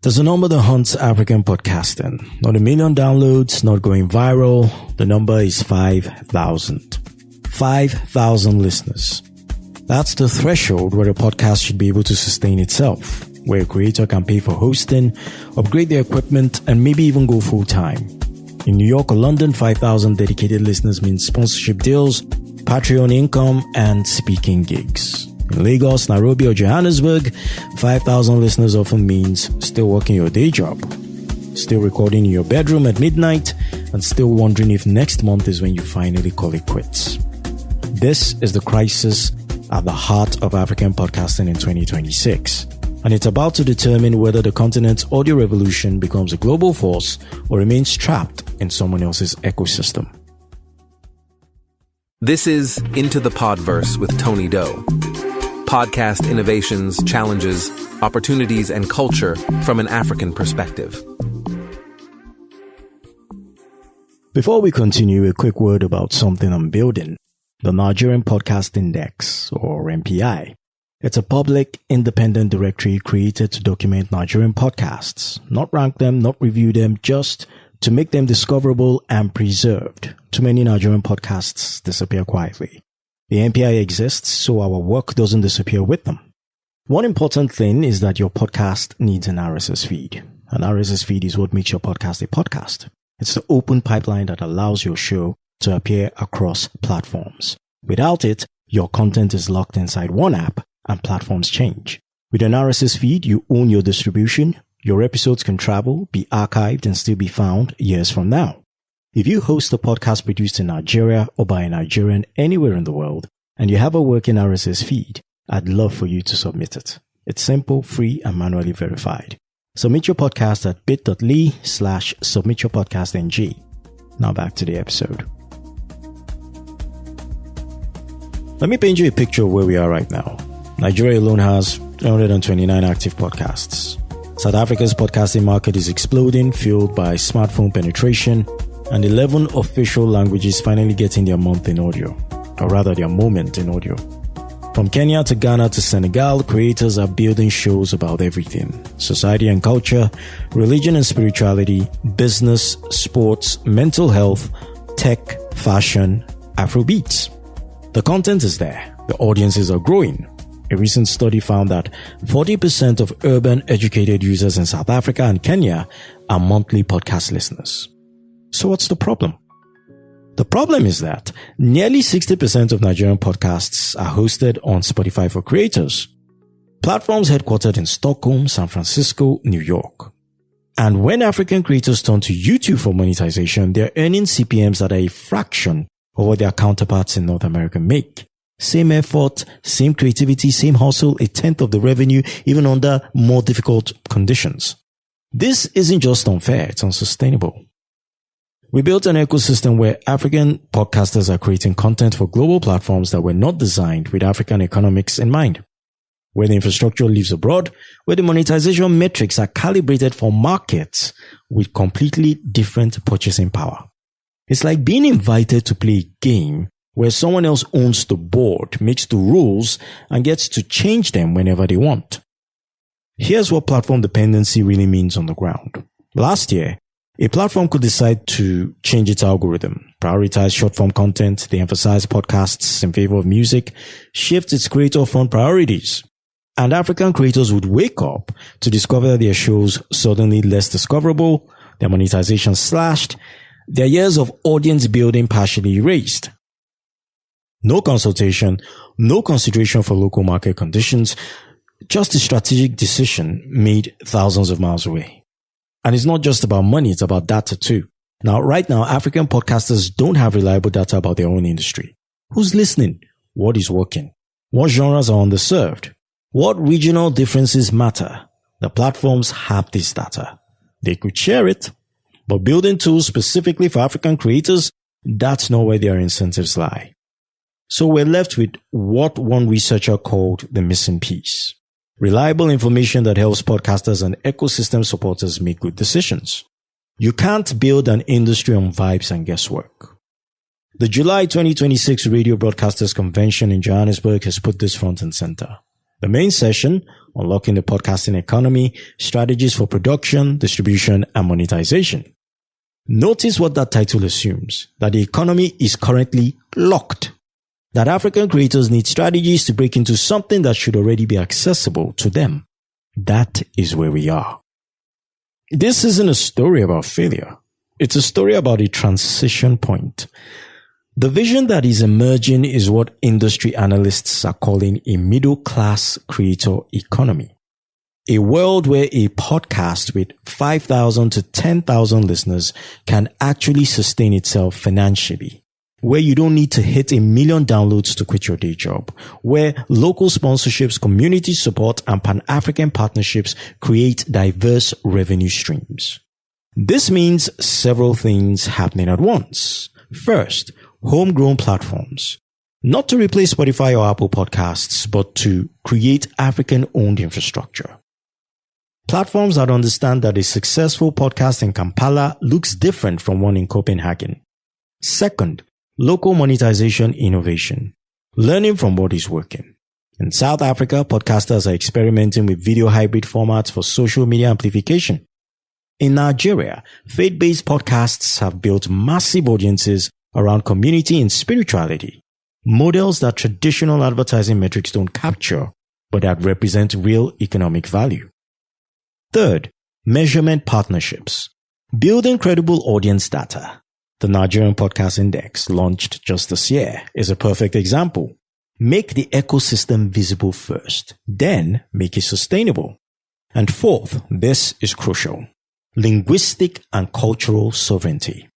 There's a number that hunts African podcasting. Not 1 million downloads, not going viral. The number is 5,000. 5,000 listeners. That's the threshold where a podcast should be able to sustain itself, where a creator can pay for hosting, upgrade their equipment, and maybe even go full-time. In New York or London, 5,000 dedicated listeners means sponsorship deals, Patreon income, and speaking gigs. In Lagos, Nairobi, or Johannesburg, 5,000 listeners often means still working your day job, still recording in your bedroom at midnight, and still wondering if next month is when you finally call it quits. This is the crisis at the heart of African podcasting in 2026, and it's about to determine whether the continent's audio revolution becomes a global force or remains trapped in someone else's ecosystem. This is Into The Podverse with Tony Doe. Podcast innovations, challenges, opportunities, and culture from an African perspective. Before we continue, a quick word about something I'm building. The Nigerian Podcast Index, or NPI. It's a public, independent directory created to document Nigerian podcasts, not rank them, not review them, just to make them discoverable and preserved. Too many Nigerian podcasts disappear quietly. The NPI exists so our work doesn't disappear with them. One important thing is that your podcast needs an RSS feed. An RSS feed is what makes your podcast a podcast. It's the open pipeline that allows your show to appear across platforms. Without it, your content is locked inside one app and platforms change. With an RSS feed, you own your distribution. Your episodes can travel, be archived, and still be found years from now. If you host a podcast produced in Nigeria or by a Nigerian anywhere in the world, and you have a working RSS feed, I'd love for you to submit it. It's simple, free, and manually verified. Submit your podcast at bit.ly/submityourpodcastng. Now back to the episode. Let me paint you a picture of where we are right now. Nigeria alone has 329 active podcasts. South Africa's podcasting market is exploding, fueled by smartphone penetration, and 11 official languages finally getting their month in audio, or rather their moment in audio. From Kenya to Ghana to Senegal, creators are building shows about everything: society and culture, religion and spirituality, business, sports, mental health, tech, fashion, Afrobeats. The content is there. The audiences are growing. A recent study found that 40% of urban educated users in South Africa and Kenya are monthly podcast listeners. So what's the problem? The problem is that nearly 60% of Nigerian podcasts are hosted on Spotify for creators, platforms headquartered in Stockholm, San Francisco, New York. And when African creators turn to YouTube for monetization, they're earning CPMs that are a fraction of what their counterparts in North America make. Same effort, same creativity, same hustle, a tenth of the revenue, even under more difficult conditions. This isn't just unfair, it's unsustainable. We built an ecosystem where African podcasters are creating content for global platforms that were not designed with African economics in mind, where the infrastructure lives abroad, where the monetization metrics are calibrated for markets with completely different purchasing power. It's like being invited to play a game where someone else owns the board, makes the rules, and gets to change them whenever they want. Here's what platform dependency really means on the ground. Last year, a platform could decide to change its algorithm, prioritize short-form content, de-emphasize podcasts in favor of music, shift its creator-front priorities. And African creators would wake up to discover that their shows suddenly less discoverable, their monetization slashed, their years of audience building partially erased. No consultation, no consideration for local market conditions, just a strategic decision made thousands of miles away. And it's not just about money, it's about data too. Now, right now, African podcasters don't have reliable data about their own industry. Who's listening? What is working? What genres are underserved? What regional differences matter? The platforms have this data. They could share it, but building tools specifically for African creators, that's not where their incentives lie. So we're left with what one researcher called the missing piece. Reliable information that helps podcasters and ecosystem supporters make good decisions. You can't build an industry on vibes and guesswork. The July 2026 Radio Broadcasters Convention in Johannesburg has put this front and center. The main session, Unlocking the Podcasting Economy, Strategies for Production, Distribution, and Monetization. Notice what that title assumes, that the economy is currently locked, that African creators need strategies to break into something that should already be accessible to them. That is where we are. This isn't a story about failure. It's a story about a transition point. The vision that is emerging is what industry analysts are calling a middle-class creator economy. A world where a podcast with 5,000 to 10,000 listeners can actually sustain itself financially. Where you don't need to hit 1 million downloads to quit your day job. Where local sponsorships, community support, and Pan-African partnerships create diverse revenue streams. This means several things happening at once. First, homegrown platforms. Not to replace Spotify or Apple Podcasts, but to create African-owned infrastructure. Platforms that understand that a successful podcast in Kampala looks different from one in Copenhagen. Second, local monetization innovation. Learning from what is working. In South Africa, podcasters are experimenting with video hybrid formats for social media amplification. In Nigeria, faith-based podcasts have built massive audiences around community and spirituality, models that traditional advertising metrics don't capture, but that represent real economic value. Third, measurement partnerships. Building credible audience data. The Nigerian Podcast Index, launched just this year, is a perfect example. Make the ecosystem visible first, then make it sustainable. And fourth, this is crucial. Linguistic and cultural sovereignty.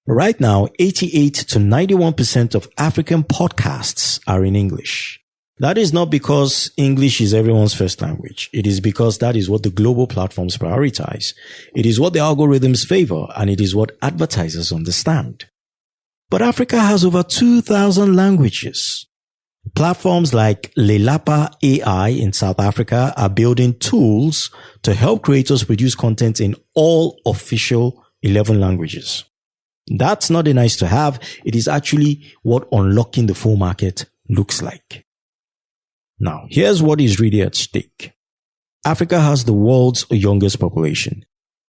Right now, 88 to 91% of African podcasts are in English. That is not because English is everyone's first language. It is because that is what the global platforms prioritize. It is what the algorithms favor, and it is what advertisers understand. But Africa has over 2,000 languages. Platforms like Lelapa AI in South Africa are building tools to help creators produce content in all official 11 languages. That's not a nice to have. It is actually what unlocking the full market looks like. Now, here's what is really at stake. Africa has the world's youngest population.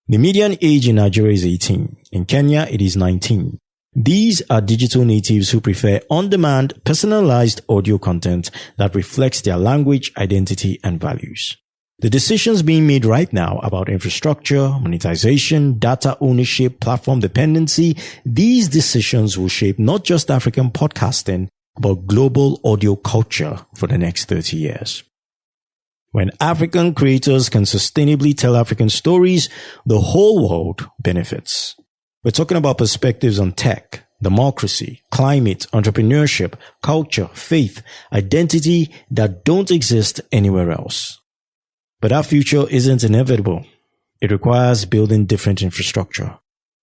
The median age in Nigeria is 18. In Kenya, it is 19. These are digital natives who prefer on-demand, personalized audio content that reflects their language, identity, and values. The decisions being made right now about infrastructure, monetization, data ownership, platform dependency, these decisions will shape not just African podcasting, but global audio culture for the next 30 years. When African creators can sustainably tell African stories, the whole world benefits. We're talking about perspectives on tech, democracy, climate, entrepreneurship, culture, faith, identity that don't exist anywhere else. But that future isn't inevitable. It requires building different infrastructure,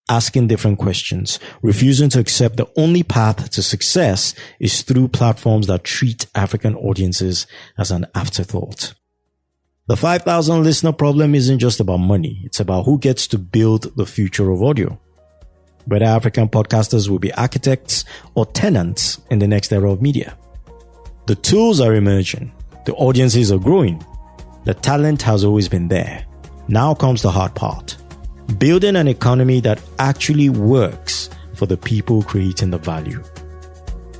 asking different questions, refusing to accept the only path to success is through platforms that treat African audiences as an afterthought. The 5,000 listener problem isn't just about money. It's about who gets to build the future of audio. Whether African podcasters will be architects or tenants in the next era of media. The tools are emerging. The audiences are growing. The talent has always been there. Now comes the hard part. Building an economy that actually works for the people creating the value.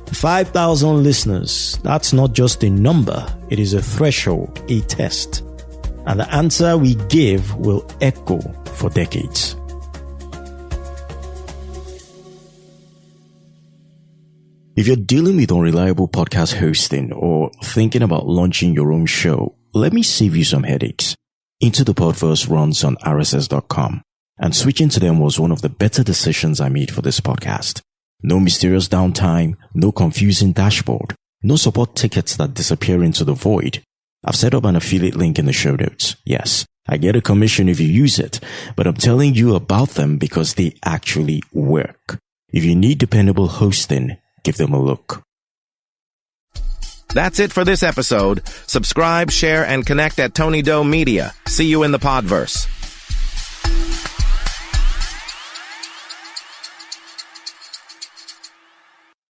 5,000 listeners, that's not just a number. It is a threshold, a test. And the answer we give will echo for decades. If you're dealing with unreliable podcast hosting or thinking about launching your own show, let me save you some headaches. Into the Podverse runs on RSS.com, and switching to them was one of the better decisions I made for this podcast. No mysterious downtime, no confusing dashboard, no support tickets that disappear into the void. I've set up an affiliate link in the show notes. Yes, I get a commission if you use it, but I'm telling you about them because they actually work. If you need dependable hosting, give them a look. That's it for this episode. Subscribe, share, and connect at Tony Doe Media. See you in the Podverse.